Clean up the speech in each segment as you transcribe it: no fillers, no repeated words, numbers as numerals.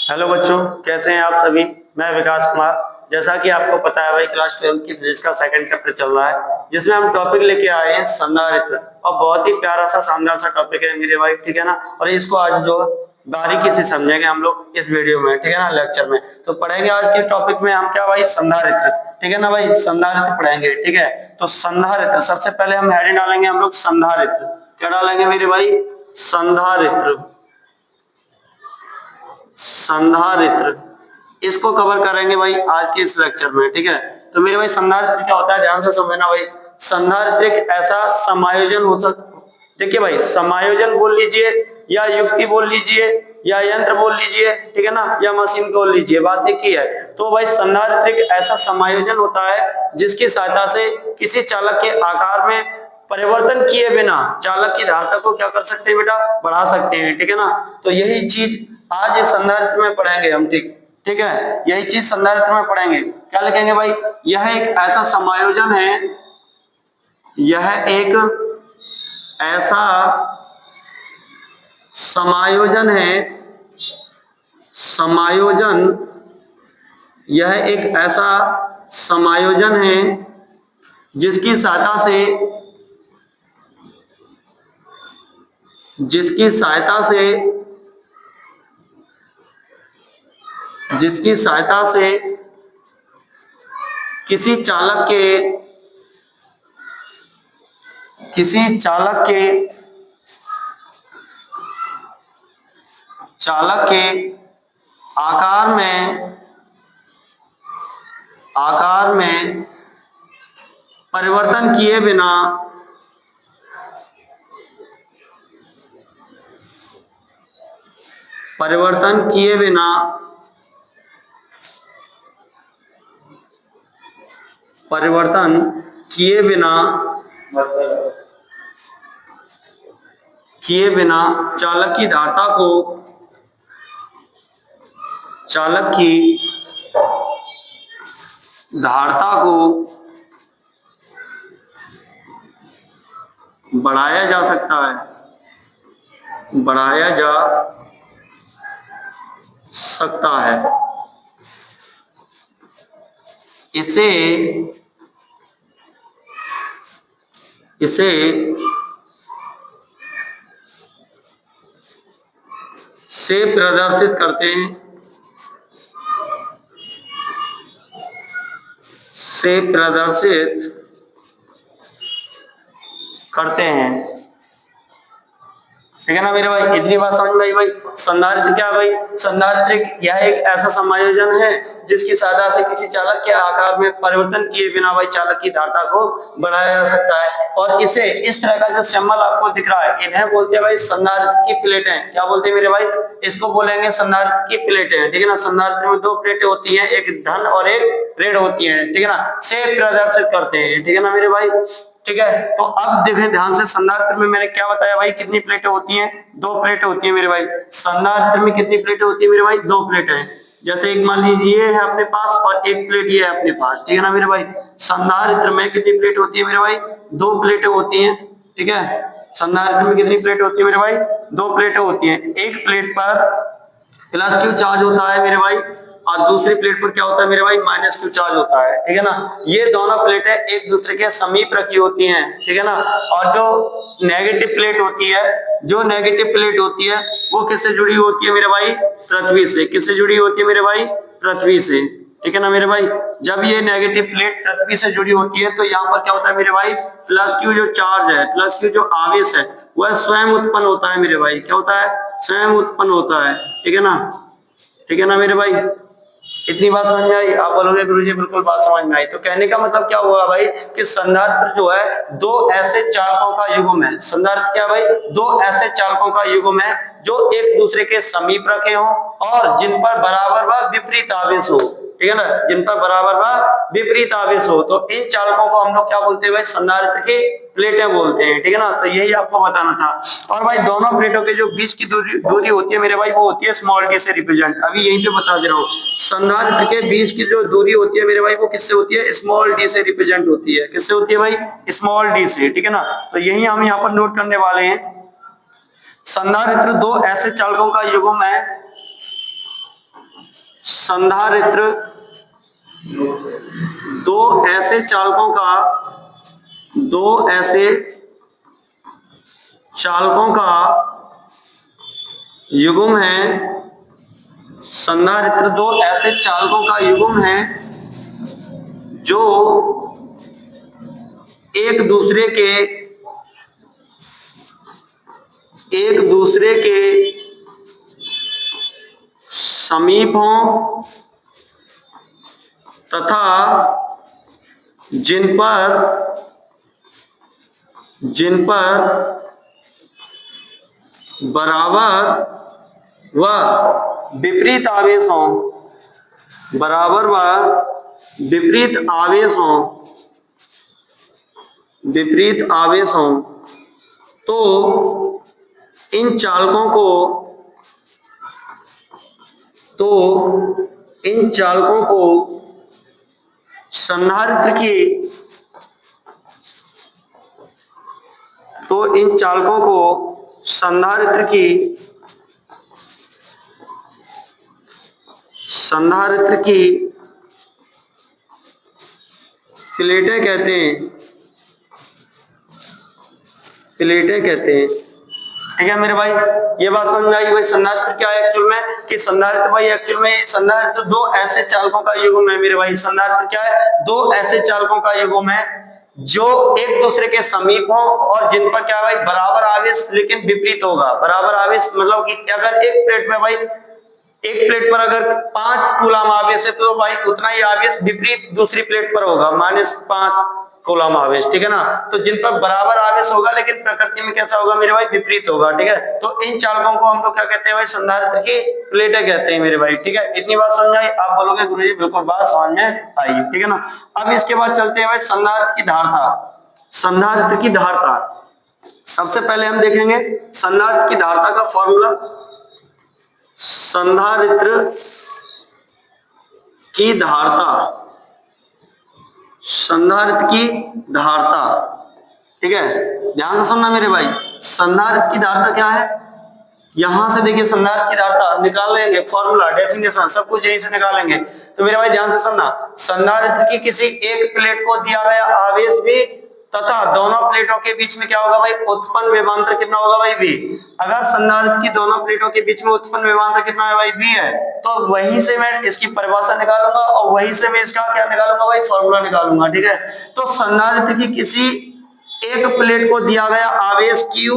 Hello बच्चों, कैसे हैं आप सभी। मैं विकास कुमार। जैसा कि आपको पता है भाई, क्लास 12 की फिजिक्स का सेकंड चैप्टर चल रहा है, जिसमें हम टॉपिक लेके आए हैं संधारित्र। और बहुत ही प्यारा सा शानदार सा टॉपिक है मेरे भाई, ठीक है ना। और इसको आज जो बारीकी से समझेंगे हम लोग इस वीडियो में, ठीक है ना, लेक्चर में। तो पढ़ेंगे आज के टॉपिक में हम क्या भाई, संधारित्र, ठीक है ना भाई, संधारित्र पढ़ेंगे, ठीक है। तो संधारित्र सबसे पहले हम हेडिंग डालेंगे हम लोग संधारित्र। क्या डालेंगे मेरे भाई? संधारित्र। संधारित्र इसको कवर करेंगे भाई आज के इस लेक्चर में, ठीक है। तो मेरे भाई संधारित्र क्या होता है, ध्यान से समझना भाई। संधारित्र एक ऐसा समायोजन हो सकता, देखिए भाई, समायोजन बोल लीजिए या युक्ति बोल लीजिए या यंत्र बोल लीजिए, ठीक है ना, या मशीन बोल लीजिए, बात एक ही है। तो भाई संधारित्र एक ऐसा समायोजन होता है जिसकी सहायता से किसी चालक के आकार में परिवर्तन किए बिना चालक की धारता को क्या कर सकते हैं बेटा, बढ़ा सकते हैं, ठीक है ना। तो यही चीज आज इस संधारित्र में पढ़ेंगे हम, ठीक ठीक है। यही चीज संधारित्र में पढ़ेंगे। क्या लिखेंगे भाई? यह एक ऐसा समायोजन है, यह एक ऐसा समायोजन है, समायोजन, यह एक ऐसा समायोजन है जिसकी सहायता से, जिसकी सहायता से, जिसकी सहायता से किसी चालक के, किसी चालक के, चालक के आकार में, आकार में परिवर्तन किए बिना, परिवर्तन किए बिना परिवर्तन किए बिना किए बिना चालक की धारता को, चालक की धारता को बढ़ाया जा सकता है, बढ़ाया जा सकता है। इसे इसे से प्रदर्शित करते हैं, से प्रदर्शित करते हैं, ठीक है ना मेरे भाई। इतनी बात समझ में आई भाई। संधारित्र क्या है भाई? संधारित्र यह एक ऐसा समायोजन है जिसकी सहायता से किसी चालक के आकार में परिवर्तन किए बिना भाई चालक की धारता को बढ़ाया जा सकता है। और इसे इस तरह का जो सिंबल आपको दिख रहा है, इन्हें बोलते हैं भाई संधारित्र की प्लेटें। क्या बोलते हैं मेरे भाई? इसको बोलेंगे संधारित्र की प्लेटें, ठीक है ना। संधारित्र में दो प्लेटें होती है, एक धन और एक ऋण होती है, ठीक है ना, से प्रदर्शित करते हैं, ठीक है ना मेरे भाई। ठीक है, तो अब देखें ध्यान से, संधारित्र में मैंने क्या बताया भाई, कितनी प्लेटें होती हैं? दो प्लेटें होती है मेरे भाई। संधारित्र में कितनी प्लेटें होती है मेरे भाई? दो प्लेटें हैं। जैसे एक मान लीजिए ये है अपने पास और एक प्लेट ये है अपने पास, ठीक है ना मेरे भाई। संधारित्र में कितनी प्लेट होती है मेरे भाई? दो प्लेटें होती हैं, ठीक है। संधारित्र में कितनी प्लेटें होती है मेरे भाई? दो प्लेटें होती हैं। एक प्लेट पर प्लस क्यू चार्ज होता है मेरे भाई, और दूसरी प्लेट पर क्या होता है मेरे भाई? माइनस क्यू चार्ज होता है, ठीक है ना। ये दोनों प्लेटें एक दूसरे के समीप रखी होती हैं, ठीक है ना। और जो नेगेटिव प्लेट होती है, जो नेगेटिव प्लेट होती है वो किससे जुड़ी होती है मेरे भाई? पृथ्वी से। किससे जुड़ी होती है मेरे भाई? पृथ्वी से, ठीक है ना मेरे भाई। जब ये नेगेटिव प्लेट पृथ्वी से जुड़ी होती है तो यहाँ पर क्या होता है मेरे भाई? प्लस क्यू जो चार्ज है, प्लस क्यू जो आवेश है, वह स्वयं उत्पन्न होता है मेरे भाई। क्या होता है? स्वयं उत्पन्न होता है, ठीक है ना, ठीक है ना मेरे भाई। इतनी बात समझ में आई? आप बोलोगे गुरुजी बिल्कुल बात समझ में आई। तो कहने का मतलब क्या हुआ भाई कि संधारित्र जो है दो ऐसे चालकों का युग्म है। संधारित्र क्या भाई? दो ऐसे चालकों का युग्म है जो एक दूसरे के समीप रखे हों और जिन पर बराबर व विपरीत आवेश हो, ठीक है ना, जिन पर बराबर व विपरीत आवेश हो। तो इन चालकों को हम लोग क्या बोलते हैं भाई? संधारित्र की प्लेटें बोलते हैं, ठीक है ना। तो यही आपको बताना था। और भाई दोनों प्लेटों के जो बीच की दूरी होती है मेरे भाई, वो होती है स्मॉल डी से रिप्रेजेंट। अभी यहीं पे बता दे रहा हूँ, संधारित्र के बीच की जो दूरी होती है मेरे भाई, वो किससे होती है? स्मॉल डी से रिप्रेजेंट होती है। किससे होती है भाई? स्मॉल डी से, ठीक है ना। तो यही हम यहाँ पर नोट करने वाले हैं। संधारित्र दो ऐसे चालकों का युग्म है, संधारित्र दो ऐसे चालकों का युग्म है। संधारित्र दो ऐसे चालकों का युग्म है जो एक दूसरे के समीप हों तथा जिन पर बराबर व विपरीत आवेश हों तो इन चालकों को संधारित्र की प्लेटें कहते हैं। ठीक है मेरे भाई, ये बात समझ में आई भाई। संधारित्र क्या है एक्चुअल में, कि संधारित्र भाई एक्चुअल में संधारित्र दो ऐसे चालकों का युग्म है मेरे भाई। संधारित्र क्या है, दो ऐसे चालकों का युग्म है जो एक दूसरे के समीप हो और जिन पर क्या भाई बराबर आवेश लेकिन विपरीत होगा। बराबर आवेश मतलब कि अगर एक प्लेट पर अगर 5 कूलम आवेश है तो भाई उतना ही आवेश विपरीत दूसरी प्लेट पर होगा, -5 कूलम आवेश। ठीक है ना, तो जिन पर बराबर आवेश होगा लेकिन प्रकृति में कैसा होगा मेरे भाई, विपरीत होगा। ठीक है, तो इन चालकों को हम लोग क्या कहते हैं भाई, संधारित्र की प्लेटें कहते हैं मेरे भाई। ठीक है, इतनी बात समझ आई। आप बोलोगे गुरुजी बिल्कुल बात समझ में आई। ठीक है ना, अब इसके बाद चलते हैं भाई संधारित्र की धारता। सबसे पहले हम देखेंगे संधारित्र की धारता का फॉर्मूला। संधारित्र की धारता, ठीक है, ध्यान से सुनना मेरे भाई। संधारित्र की धारता क्या है, यहां से देखिए संधारित्र की धारता निकाल लेंगे, फॉर्मूला, डेफिनेशन सब कुछ यहीं से निकालेंगे। तो मेरे भाई ध्यान से सुनना, संधारित्र की किसी एक प्लेट को दिया गया आवेश भी तथा दोनों प्लेटों के बीच में क्या होगा भाई, उत्पन्न विभवांतर कितना होगा भाई, V। अगर संधारित्र की दोनों प्लेटों के बीच में उत्पन्न विभवांतर कितना है भाई, V है, तो वहीं से मैं इसकी परिभाषा निकालूंगा और वहीं से मैं इसका क्या निकालूंगा भाई, फॉर्मूला निकालूंगा। ठीक है, तो संधारित्र की किसी एक प्लेट को दिया गया आवेश Q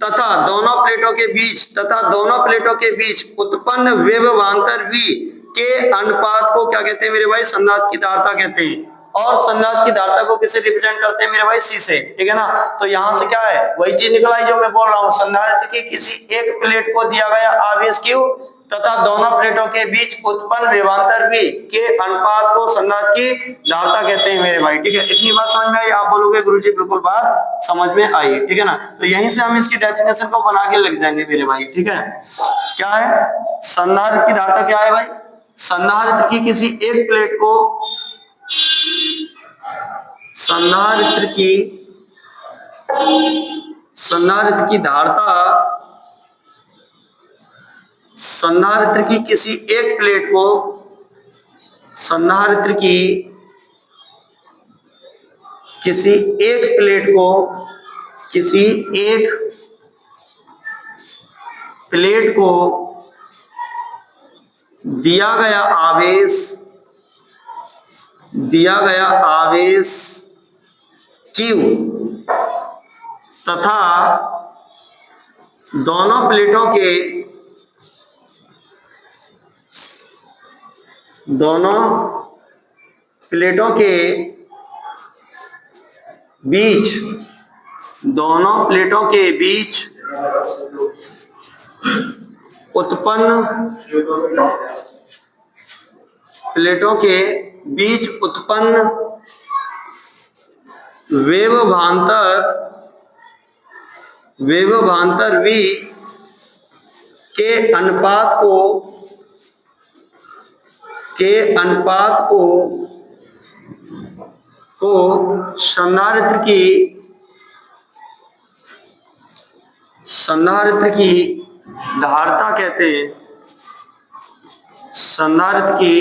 तथा दोनों प्लेटों के बीच उत्पन्न विभवांतर V के अनुपात को क्या कहते हैं मेरे भाई, संधारित्र की धारता कहते हैं। और संधारित्र की धारता को किससे रिप्रेजेंट करते हैं मेरे भाई, C से। ठीक है ना, तो यहां से क्या है, वही चीज निकल आई जो मैं बोल रहा हूं। संधारित्र की किसी एक प्लेट को दिया गया आवेश Q तथा दोनों प्लेटों के बीच उत्पन्न विभवांतर V के अनुपात को संधारित्र की धारता कहते हैं मेरे भाई। ठीक है, इतनी बात समझ में आई। आप बोलोगे गुरुजी बिल्कुल बात समझ में आई। ठीक है ना, तो यहीं से हम इसकी डेफिनेशन को बना के लिख देंगे मेरे भाई। ठीक है, क्या है संधारित्र की धारता, क्या है भाई, संधारित्र की किसी एक प्लेट को संधारित्र की धारता, संधारित्र की किसी एक प्लेट को किसी एक प्लेट को दिया गया आवेश Q तथा दोनों प्लेटों के बीच उत्पन्न विभवांतर V के अनुपात को संधारित्र की धारता कहते हैं। संधारित्र की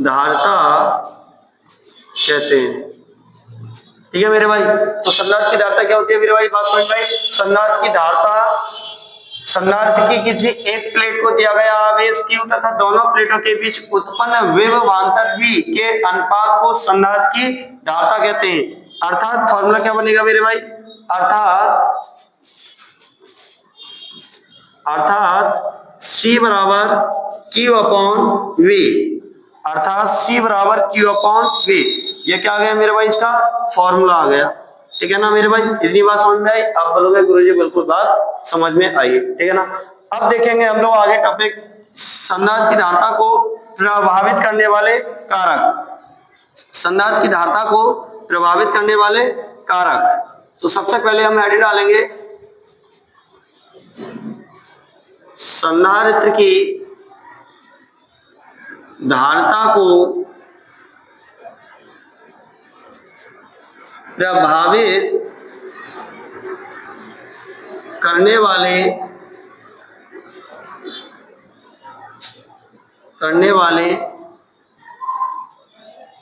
धारता कहते हैं। ठीक है मेरे भाई, तो संधारित्र की धारता क्या होती है मेरे भाई, बात समझ भाई। संधारित्र की धारता, संधारित्र की किसी एक प्लेट को दिया गया आवेश Q तथा दोनों प्लेटों के बीच उत्पन्न विभवांतर V के अनुपात को संधारित्र की धारता कहते हैं। अर्थात फॉर्मूला क्या बनेगा मेरे भाई, अर्थात C बराबर Q अपॉन V, अर्थात C बराबर Q अपॉन V। ये क्या आ गया मेरे भाई, इसका फॉर्मूला आ गया। ठीक है ना मेरे भाई, इतनी बात समझ में आई। आप बोलोगे गुरुजी बिल्कुल बात समझ में आई। ठीक है ना। अब देखेंगे हम लोग आगे टॉपिक, संधारित्र की धारता को प्रभावित करने वाले कारक। संधारित्र की धारता को प्रभावित करने वाले कारक, तो सबसे पहले हम हेडिंग डालेंगे संधारित्र की धारता को प्रभावित करने वाले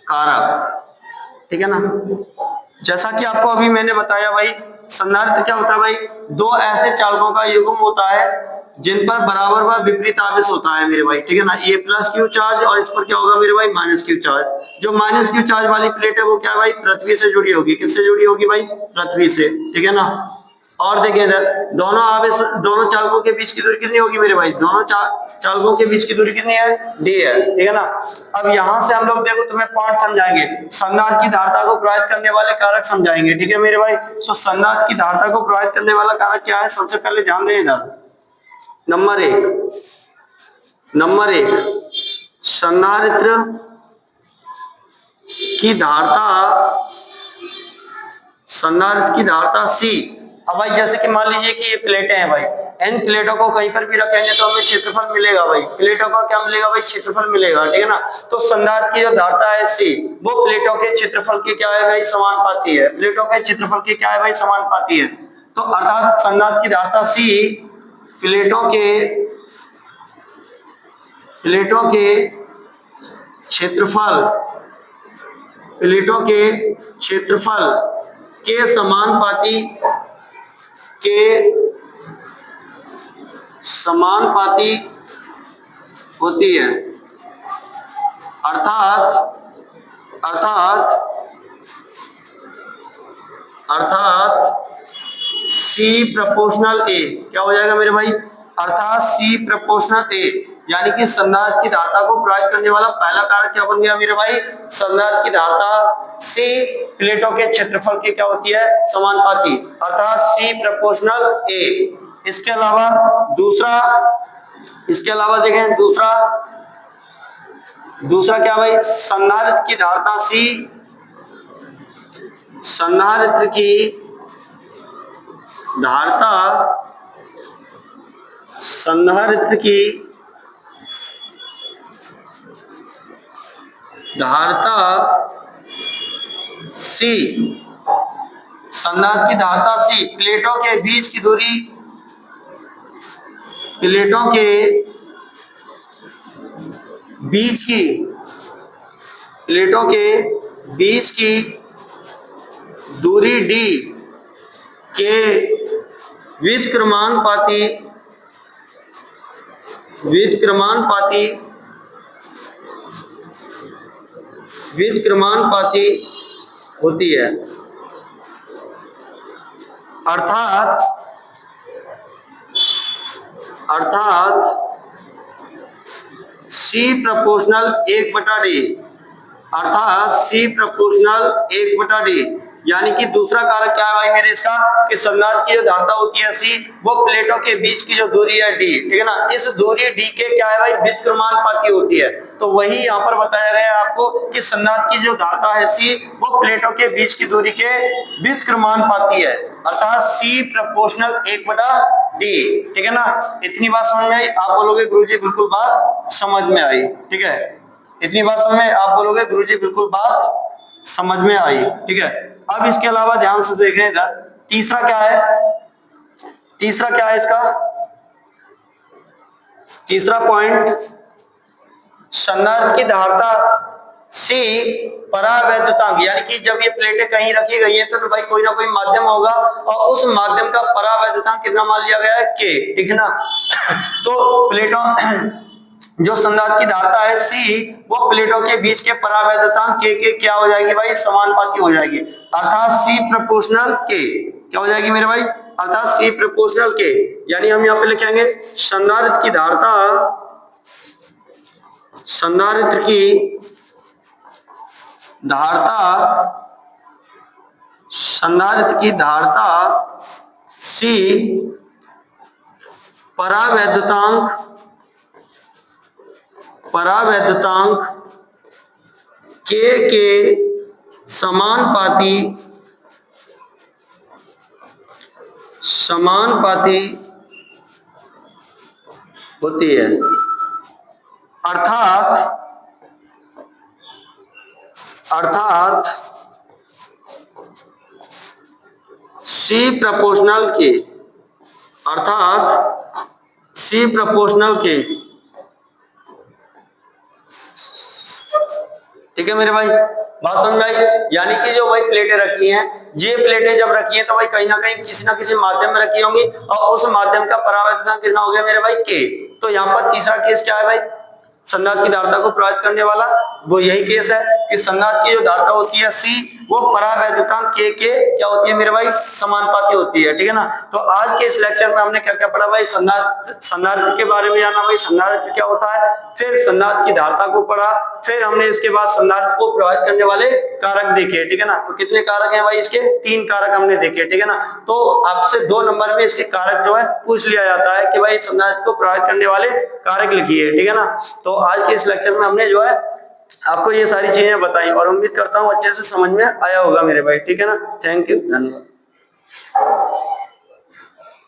कारक। ठीक है ना। जैसा कि आपको अभी मैंने बताया भाई, संधारित्र क्या होता है भाई, दो ऐसे चालकों का युग्म होता है जिन पर बराबर व विपरीत आवेश होता है मेरे भाई। ठीक है ना, ये प्लस क्यू चार्ज और इस पर क्या होगा मेरे भाई, माइनस क्यू चार्ज। जो माइनस क्यू चार्ज वाली प्लेट है वो क्या है भाई, पृथ्वी से जुड़ी होगी। किससे जुड़ी होगी भाई, पृथ्वी से। ठीक है ना। और देखिए इधर दोनों आवेश, दोनों चालकों के बीच की दूरी कितनी होगी मेरे भाई, दोनों चालकों के बीच की दूरी कितनी है, d है। ठीक है ना। अब यहां से हम लोग देखो तुम्हें पॉइंट समझाएंगे, संधारित्र की धारता को प्रभावित करने वाले कारक समझाएंगे। ठीक है मेरे भाई, तो संधारित्र की धारता को प्रभावित करने वाला कारक क्या है, सबसे पहले ध्यान दें इधर। नंबर एक संधारित्र की धारता, संधारित्र की धारता C। अब भाई जैसे कि मान लीजिए कि ये प्लेटें हैं भाई, इन प्लेटों को कहीं पर भी रखेंगे तो हमें क्षेत्रफल मिलेगा भाई, प्लेटों का क्या मिलेगा भाई, क्षेत्रफल मिलेगा। ठीक है ना। तो संधारित्र की जो धारता है C, वो प्लेटों के क्षेत्रफल की क्या है भाई, समानुपाती है। प्लेटों के क्षेत्रफल की क्या है भाई, समानुपाती है। तो अर्थात संधारित्र की धारता C प्लेटों के क्षेत्रफल के समानुपाती होती है। अर्थात C प्रोपोर्शनल A क्या हो जाएगा मेरे भाई, अर्थात C प्रोपोर्शनल A, यानी कि संधारित्र की धारता को प्रभावित करने वाला पहला कारक क्या बन गया मेरे भाई, संधारित्र की धारता C प्लेटों के क्षेत्रफल की क्या होती है, समानुपाती, अर्थात C प्रोपोर्शनल A। इसके अलावा देखें दूसरा क्या भाई, संधारित्र की धारता C, संधारित्र की धारता C, संधारित्र की धारता C प्लेटों के बीच की दूरी, दूरी D के व्युत्क्रमानुपाती होती है। अर्थात C प्रोपोर्शनल 1/D, अर्थात C प्रोपोर्शनल 1/D, यानी कि दूसरा कारक क्या है भाई मेरे इसका, कि संधारित्र की जो धारता होती है C, वो प्लेटों के बीच की जो दूरी है D, ठीक है ना, इस दूरी D के क्या है भाई, व्युत्क्रमानुपाती होती है। तो वही यहाँ पर बताया गया है आपको कि संधारित्र की जो धारता है C, वो प्लेटों के बीच की दूरी के व्युत्क्रमानुपाती है, अर्थात C प्रोपोर्शनल 1/D। ठीक है ना। इतनी बात समझ में आई। आप बोलोगे गुरुजी बिल्कुल बात समझ में आई। ठीक है, इतनी बात समझ में, आप बोलोगे गुरुजी बिल्कुल बात समझ में आई। ठीक है। अब इसके अलावा ध्यान से देखें इधर, तीसरा क्या है इसका, तीसरा पॉइंट संधारित्र की धारता C परावैद्युतांक, यानी कि जब ये प्लेटें कहीं रखी गई हैं तो भाई कोई ना कोई माध्यम होगा और उस माध्यम का परावैद्युतांक कितना मान लिया गया है, K, ठीक है ना। तो प्लेटों जो संधारित्र की धारता है C, वो प्लेटों के बीच के परावैद्युतांक K के क्या हो जाएगी भाई, समानुपाती हो जाएगी, अर्थात C प्रोपोर्शनल K क्या हो जाएगी मेरे भाई, अर्थात C प्रोपोर्शनल K। यानी हम यहाँ पे लिखेंगे संधारित्र की धारता, संधारित्र की धारता, संधारित्र की धारता C परावैद्युतांक, परावैद्युतांक K के समानुपाती, समानुपाती होती है, अर्थात C प्रोपोर्शनल K, अर्थात C प्रोपोर्शनल K, ठीक है मेरे भाई, बात समझ आई। यानी कि जो भाई प्लेटें रखी हैं, ये प्लेटें जब रखी हैं तो भाई कहीं ना कहीं किसी ना किसी माध्यम में रखी होंगी और उस माध्यम का परावैद्युतांक कितना हो गया मेरे भाई, K। तो यहाँ पर तीसरा केस क्या है भाई, संधारित्र की धारता को प्रभावित करने वाला, वो यही केस है कि संधारित्र की जो धारता होती है C, वो परावैद्युतांक K के क्या होती है मेरे भाई, समानुपाती होती है, ठीक है ना। तो आज के इस लेक्चर में हमने क्या क्या पढ़ा भाई, संधारित्र के बारे में जाना भाई, संधारित्र क्या होता है, फिर संधारित्र की धारता को पढ़ा, फिर हमने इसके बाद संधारित्र को प्रभावित करने वाले कारक देखे, ठीक है ना। तो कितने कारक हैं भाई इसके, 3 कारक हमने देखे, ठीक है ना। तो आपसे 2 नंबर में इसके कारक जो है पूछ लिया जाता है कि भाई संधारित्र को प्रभावित करने वाले कारक लिखिए, ठीक है ना। तो आज के इस लेक्चर में हमने जो है आपको ये सारी चीजें बताई और उम्मीद करता हूँ अच्छे से समझ में आया होगा मेरे भाई, ठीक है ना। थैंक यू, धन्यवाद।